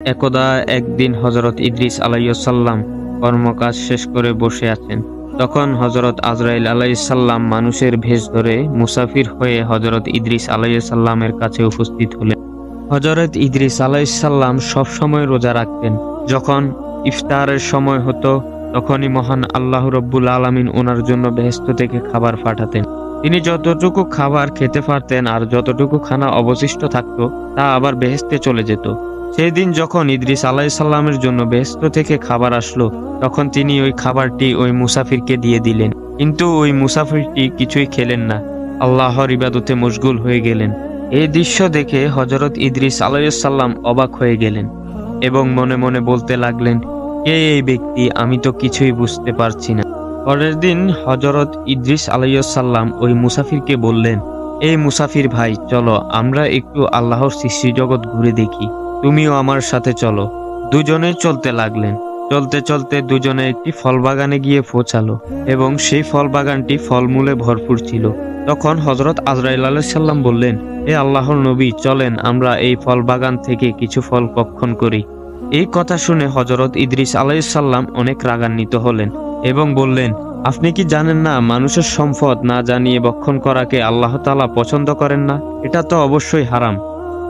একদা একদিন হযরত ইদ্রিস আলাইহিসসালাম কর্মকাজ শেষ করে বসে আছেন। তখন হযরত আজরাইল আলাইহিসসালাম মানুষের ভেষ ধরে মুসাফির হয়ে হযরত ইদ্রিস আলাইহিসসালামের কাছে উপস্থিত হলেন। হযরত ইদ্রিস আলাইহিসসালাম সবসময় রোজা রাখতেন। যখন ইফতারের সময় হতো তখনই মহান আল্লাহ রব্বুল আলামিন ওনার জন্য বেহেশত থেকে খাবার পাঠাতেন। তিনি যতটুকু খাবার খেতে পারতেন আর যতটুকু খানা অবশিষ্ট থাকতো তা আবার বেহেশতে চলে যেত। সেই দিন যখন ইদ্রিস আলাইহিসসালামের জন্য বেহেশত থেকে খাবার আসলো, তখন তিনি ওই খাবারটি ওই মুসাফিরকে দিয়ে দিলেন। কিন্তু ওই মুসাফিরটি কিছুই খেলেন না, আল্লাহর ইবাদতে মশগুল হয়ে গেলেন। এই দৃশ্য দেখে হযরত ইদ্রিস আলাইহিসসালাম অবাক হয়ে গেলেন এবং মনে মনে বলতে লাগলেন, কে এই ব্যক্তি, আমি তো কিছুই বুঝতে পারছি না। পরের দিন হযরত ইদ্রিস আলাইহিসসালাম ওই মুসাফিরকে বললেন, এই মুসাফির ভাই, চলো আমরা একটু আল্লাহর সৃষ্টি জগৎ ঘুরে দেখি, তুমিও আমার সাথে চলো। দুজনেই চলতে লাগলেন। চলতে চলতে দুজনে একটি ফল বাগানে গিয়ে পৌঁছালো এবং সেই ফল বাগানটি ফলমূলে ভরপুর ছিল। তখন হযরত আজরাইল আলাইহিসসালাম বললেন, এ আল্লাহর নবী, চলেন আমরা এই ফল বাগান থেকে কিছু ফল ভক্ষণ করি। এই কথা শুনে হযরত ইদ্রিস আলাইহিসসালাম অনেক রাগান্বিত হলেন এবং বললেন, আপনি কি জানেন না মানুষের সম্পদ না জানিয়ে ভক্ষণ করাকে আল্লাহ তাআলা পছন্দ করেন না? এটা তো অবশ্যই হারাম।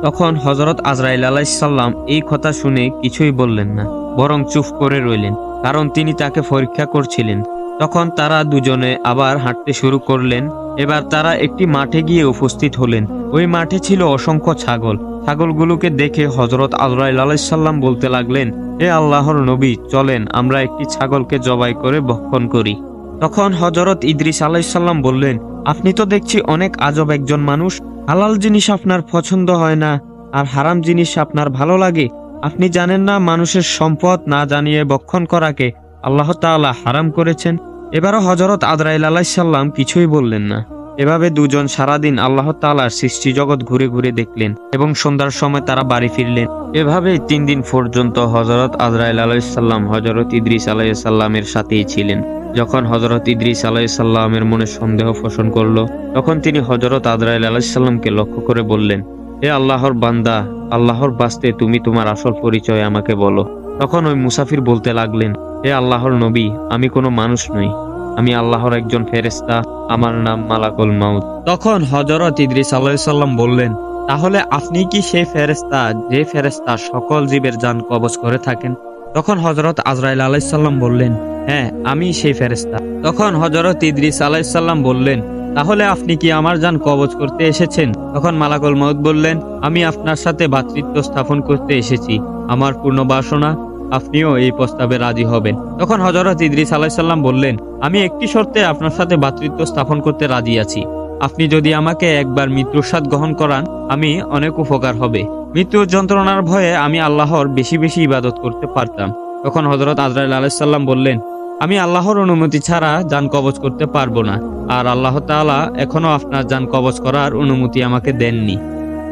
তখন হযরত আজরাইল আলাইহিসসালাম এই কথা শুনে কিছুই বললেন না, বরং চুপ করে রইলেন, কারণ তিনি তাকে পরীক্ষা করছিলেন। তখন তারা দুজনে আবার হাঁটতে শুরু করলেন। এবার তারা একটি মাঠে গিয়ে উপস্থিত হলেন। ওই মাঠে ছিল অসংখ্য ছাগল। ছাগলগুলোকে দেখে হযরত আজরাইল আলাইহিসসালাম বলতে লাগলেন, হে আল্লাহর নবী, চলেন আমরা একটি ছাগলকে জবাই করে ভক্ষণ করি। তখন হযরত ইদ্রিস আলাইহিসসালাম বললেন, আপনি তো দেখছি অনেক আজব একজন মানুষ। হালাল জিনিস আপনার পছন্দ হয় না আর হারাম জিনিস আপনার ভালো লাগে। আপনি জানেন না মানুষের সম্পদ না জানিয়ে ভক্ষণ করাকে আল্লাহ তাআলা হারাম করেছেন। এবারও হযরত আজরাইল আলাইহিসসালাম কিছুই বললেন না। এভাবে দুজন সারাদিন আল্লাহ তাআলার সৃষ্টি জগৎ ঘুরে ঘুরে দেখলেন এবং সন্ধ্যার সময় তারা বাড়ি ফিরলেন। এভাবেই 3 দিন পর্যন্ত হযরত আজরাইল আলাইহিসসালাম হযরত ইদ্রিস আলাইহিসসালামের সাথেই ছিলেন। যখন হযরত ইদ্রিস আলাইহিসসালামের মনে সন্দেহ পোষণ করলো, তখন তিনি হযরত আজরাইল আলাইহিসসালামকে লক্ষ্য করে বললেন, হে আল্লাহর বান্দা, আল্লাহর বাস্তে তুমি তোমার আসল পরিচয় আমাকে বলো। তখন ওই মুসাফির বলতে লাগলেন, হে আল্লাহর নবী, আমি কোনো মানুষ নই, আমি আল্লাহর একজন ফেরেশতা, আমার নাম মালাকুল মাউত। তখন হযরত ইদ্রিস আলাইহিসসালাম বললেন, তাহলে আপনি কি সেই ফেরেশতা যে ফেরেশতা সকল জীবের জান কবজ করে থাকেন? তখন হযরত আজরাইল আলাইহিসসালাম বললেন, হ্যাঁ, আমি সেই ফেরেশতা। তখন হযরত ইদ্রিস আলাইহিসসালাম বললেন, তাহলে আপনি কি আমার জান কবজ করতে এসেছেন? তখন মালাকুল মাউত বললেন, আমি আপনার সাথে ভ্রাতৃত্ব স্থাপন করতে এসেছি। আমার পূর্ণ বাসনা আপনিও এই প্রস্তাবে রাজি হবেন। তখন হযরত ইদ্রিস আলাইহিসসালাম বললেন, আমি একটি শর্তে আপনার সাথে ভ্রাতৃত্ব স্থাপন করতে রাজি আছি। আপনি যদি আমাকে একবার মৃত্যুর স্বাদ গ্রহণ করান, আমি অনেক উপকার হবে। মৃত্যুর যন্ত্রণার ভয়ে আমি আল্লাহর বেশি বেশি ইবাদত করতে পারতাম। তখন হযরত আজরাইল আলাইহিসসালাম বললেন, আমি আল্লাহর অনুমতি ছাড়া জান কবজ করতে পারবো না, আর আল্লাহ তাআলা এখনো আপনার জান কবজ করার অনুমতি আমাকে দেননি।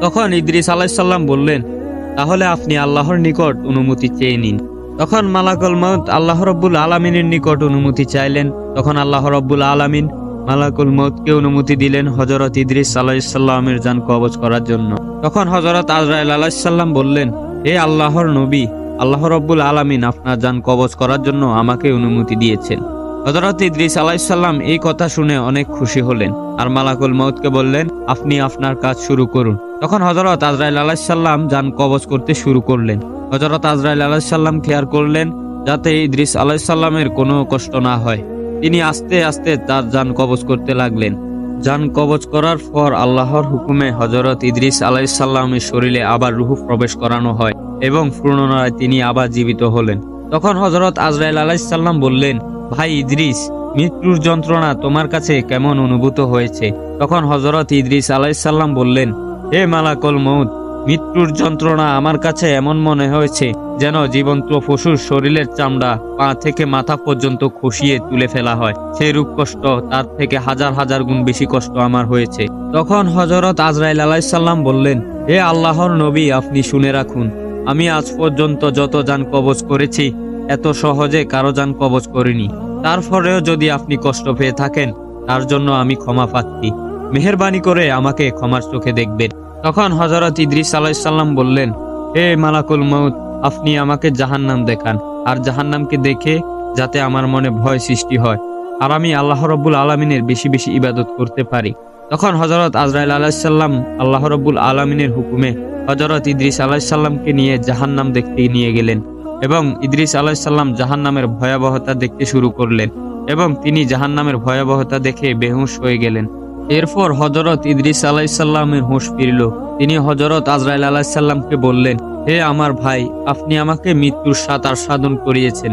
তখন ইদ্রিস আলাইহিসসালাম বললেন, তাহলে আপনি আল্লাহর নিকট অনুমতি চেয়ে নিন। তখন মালাকুল মাউত আল্লাহ রব্বুল আলামিনের নিকট অনুমতি চাইলেন। তখন আল্লাহ রব্বুল আলামিন মালাকুল মাউতকে অনুমতি দিলেন হযরত ইদ্রিস আলাইহিসসালামের জান কবজ করার জন্য। তখন হযরত আজরাইল আলাইহিসসালাম বললেন, হে আল্লাহর নবী, আল্লাহ রব্বুল আলামিন আপনার জান কবজ করার জন্য আমাকে অনুমতি দিয়েছেন। হযরত ইদ্রিস আলাইহিসসালাম এই কথা শুনে অনেক খুশি হলেন আর মালাকুল মাউতকে বললেন, আপনি আপনার কাজ শুরু করুন। তখন হযরত আজরাইল আলাইহিসসালাম জান কবজ করতে শুরু করলেন। হযরত আজরাইল আলাইহিসসালাম খেয়াল করলেন যাতে ইদ্রিস আলাইহিসসালামের কোনো কষ্ট না হয়। তিনি আস্তে আস্তে তার জান কবজ করতে লাগলেন। জান কবজ করার পর আল্লাহর হুকুমে হযরত ইদ্রিস আলাইহিসসালামের শরীরে আবার রূহ প্রবেশ করানো হয় এবং পুনরায় তিনি আবার জীবিত হলেন। তখন হযরত আজরাইল আলাইহিসসালাম বললেন, ভাই ইদ্রিস, মৃত্যুর যন্ত্রণা তোমার কাছে কেমন অনুভূত হয়েছে? তখন হযরত ইদ্রিস আলাইহিসসালাম বললেন, হে মালাকুল মাউত, মৃত্যুর যন্ত্রণা আমার কাছে এমন মনে হয়েছে যেন জীবন্ত পশুর শরীরের চামড়া পা থেকে মাথা পর্যন্ত খসিয়ে তুলে ফেলা হয়। সেই রূপ কষ্ট তার থেকে হাজার হাজার গুণ বেশি কষ্ট আমার হয়েছে। তখন হযরত আজরাইল আলাইহিসসালাম বললেন, হে আল্লাহর নবী, আপনি শুনে রাখুন, আমি আজ পর্যন্ত যত জান কবজ করেছি এত সহজে কারো জান কবজ করিনি। তারপরেও যদি আপনি কষ্ট পেয়ে থাকেন তার জন্য আমি ক্ষমা প্রার্থী। মেহেরবানি করে আমাকে ক্ষমার চোখে দেখবেন। তখন হযরত ইদ্রিস আলাইহিসসালাম বললেন, হে মালাকুল মাউত, আপনি আমাকে জাহান্নাম দেখান, আর জাহান্নামকে দেখে যাতে আমার মনে ভয় সৃষ্টি হয় আর আমি আল্লাহ রাব্বুল আলামিনের বেশি বেশি ইবাদত করতে পারি। তখন হযরত আজরাইল আলাইহিস সালাম আল্লাহ রাব্বুল আলামিনের হুকুমে হযরত ইদ্রিস আলাইহিস সালামকে নিয়ে জাহান্নাম দেখতে নিয়ে গেলেন এবং ইদ্রিস আলাইহিস সালাম জাহান্নামের ভয়াবহতা দেখতে শুরু করলেন এবং তিনি জাহান্নামের ভয়াবহতা দেখে বেহুশ হয়ে গেলেন। এরপর হযরত ইদ্রিস আলাইহিস সালামের হুঁশ ফিরল। তিনি হযরত আজরাইল আলাইহিস সালামকে বললেন, হে আমার ভাই, আপনি আমাকে মৃত্যুর স্বাদ আস্বাদন করিয়েছেন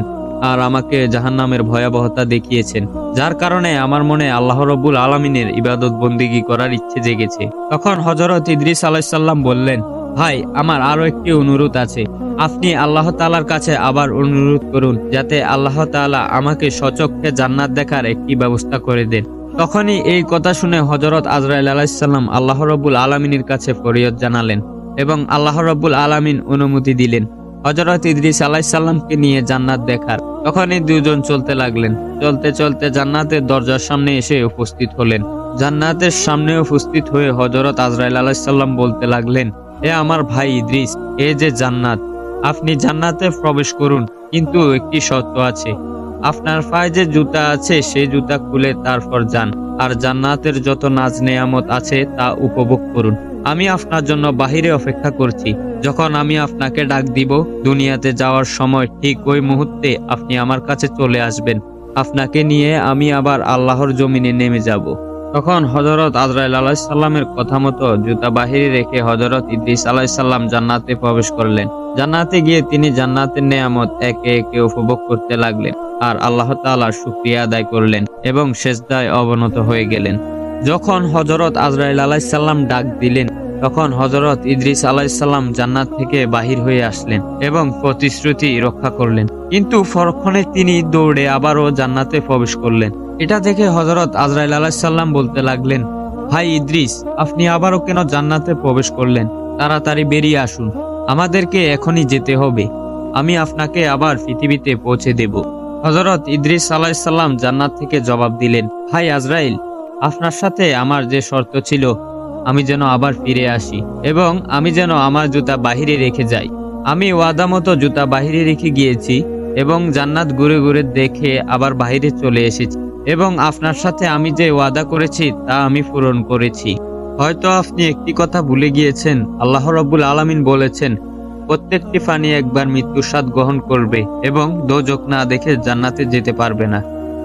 আর আমাকে জাহান্নামের ভয়াবহতা দেখিয়েছেন, যার কারণে আমার মনে আল্লাহ রাব্বুল আলামিনের ইবাদত বন্দেগী করার ইচ্ছে জেগেছে। তখন হযরত ইদ্রিস আলাইহিস সালাম বললেন, ভাই, আমার আরো একটি অনুরোধ আছে। আপনি আল্লাহ তাআলার কাছে আবার অনুরোধ করুন যাতে আল্লাহ তাআলা আমাকে সচক্ষে জান্নাত দেখার একটি ব্যবস্থা করে দেন। তখনই এই কথা শুনে হযরত আজরাইল আলাইহিস সালাম আল্লাহ রাব্বুল আলামিনের কাছে ফরিয়াদ জানালেন এবং আল্লাহ রাব্বুল আলামিন অনুমতি দিলেন হযরত ইদ্রিস আলাইহিস সালামকে নিয়ে জান্নাত দেখার। তখনই দুজন চলতে লাগলেন। চলতে চলতে জান্নাতের দরজার সামনে এসে উপস্থিত হলেন। জান্নাতের সামনে উপস্থিত হয়ে হযরত আজরাইল আলাইহিস সালাম বলতে লাগলেন, হে আমার ভাই ইদ্রিস, এ যে জান্নাত, আপনি জান্নাতে প্রবেশ করুন, কিন্তু একটি শর্ত আছে। আপনার পায়ে যে জুতা আছে সেই জুতা খুলে তারপর যান, আর জান্নাতের যত নাজ নেয়ামত আছে তা উপভোগ করুন। আমি আপনার জন্য বাহিরে অপেক্ষা করছি। যখন আমি আপনাকে ডাক দিব দুনিয়াতে যাওয়ার সময়, ঠিক ওই মুহূর্তে আপনি আমার কাছে চলে আসবেন। আপনাকে নিয়ে আমি আবার আল্লাহর জমিনে নেমে যাব। তখন হযরত আজরাইল আলাইহিস সালামের কথা মতো জুতা বাহিরে রেখে হযরত ইদ্রিস আলাইহিস সালাম জান্নাতে প্রবেশ করলেন। জান্নাতে গিয়ে তিনি জান্নাতের নেয়ামত একে একে উপভোগ করতে লাগলেন আর আল্লাহ তাআলার শুকরিয়া আদায় করলেন এবং সিজদায় অবনত হয়ে গেলেন। যখন হযরত আজরাইল আলাইহিস সালাম ডাক দিলেন, তখন হযরত ইদ্রিস আলাইহিস সালাম জান্নাত থেকে বাহির হয়ে আসলেন এবং প্রতিশ্রুতি রক্ষা করলেন, কিন্তু পরক্ষণে তিনি দৌড়ে আবারও জান্নাতে প্রবেশ করলেন। এটা দেখে হযরত আজরাইল আলাইহিস সালাম বলতে লাগলেন, ভাই ইদ্রিস, আপনি আবারও কেন জান্নাতে প্রবেশ করলেন? তাড়াতাড়ি বেরিয়ে আসুন, আমাদেরকে এখনই যেতে হবে। আমি আপনাকে আবার পৃথিবীতে পৌঁছে দেব। হযরত ইদ্রিস আলাইহিস সালাম জান্নাত থেকে জবাব দিলেন, ভাই আজরাইল, আপনার সাথে আমার যে শর্ত ছিল, আমি যেন আবার ফিরে আসি এবং আমি যেন আমার জুতা বাহিরে রেখে যাই। আমি ওয়াদা মতো জুতা বাহিরে রেখে গিয়েছি এবং জান্নাত ঘুরে ঘুরে দেখে আবার বাহিরে চলে এসেছি এবং আপনার সাথে আমি যে ওয়াদা করেছি তা আমি পূরণ করেছি। হয়তো আপনি একটি কথা ভুলে গিয়েছেন, আল্লাহ রাব্বুল আলামিন বলেছেন, প্রত্যেকটি প্রাণী একবার মৃত্যুর স্বাদ গ্রহণ করবে এবং দোজখ না দেখে জান্নাতে যেতে পারবে না।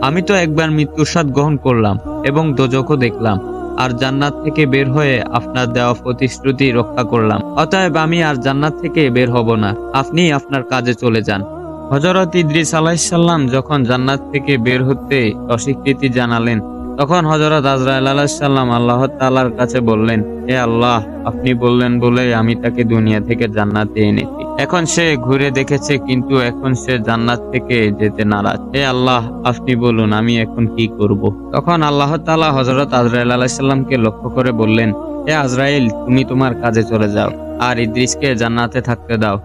আমি তো একবার মৃত্যুর স্বাদ গ্রহণ করলাম এবং দোজখও দেখলাম, আর জান্নাত থেকে বের হয়ে আপনার দেওয়া প্রতিশ্রুতি রক্ষা করলাম। অতএব আমি আর জান্নাত থেকে বের হব না, আপনি আপনার কাজে চলে যান। হযরত ইদ্রিস আলাইহিস সালাম যখন জান্নাত থেকে বের হতে অস্বীকৃতি জানালেন, তখন হযরত আজরাইল আলাইহিস সালাম আল্লাহ তাআলার কাছে বললেন, হে আল্লাহ, আপনি বললেন বলে আমি তাকে দুনিয়া থেকে জান্নাতে এনেছি। এখন সে ঘুরে দেখেছে, কিন্তু এখন সে জান্নাত থেকে যেতে নারাজ। হে আল্লাহ, আপনি বলুন আমি এখন কি করব? তখন আল্লাহ তাআলা হযরত আজরাইল আলাইহিস সালামকে লক্ষ্য করে বললেন, হে আজরাইল, তুমি তোমার কাজে চলে যাও আর ইদ্রিসকে জান্নাতে থাকতে দাও।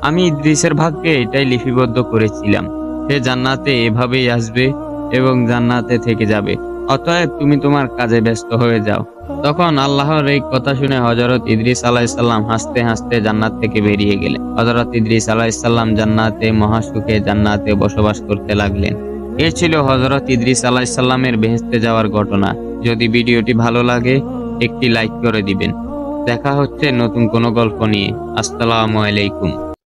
আমি ইদ্রিসের ভাগ্যে এটাই লিপিবদ্ধ করেছিলাম, সে জান্নাতে এভাবেই আসবে এবং জান্নাতে থেকে যাবে। অতএব তুমি তোমার কাজে ব্যস্ত হয়ে যাও। তখন আল্লাহর এই কথা শুনে হযরত ইদ্রিস আলাইহিস সালাম হাসতে হাসতে জান্নাত থেকে বেরিয়ে গেলেন। হযরত ইদ্রিস আলাইহিস সালাম জান্নাতে মহাসুখে জান্নাতে বসবাস করতে লাগলেন। এই ছিল হযরত ইদ্রিস আলাইহিস সালামের বেহেশতে যাওয়ার ঘটনা। যদি ভিডিওটি ভালো লাগে একটি লাইক করে দিবেন। দেখা হচ্ছে নতুন কোনো গল্প নিয়ে। আসসালামু আলাইকুম।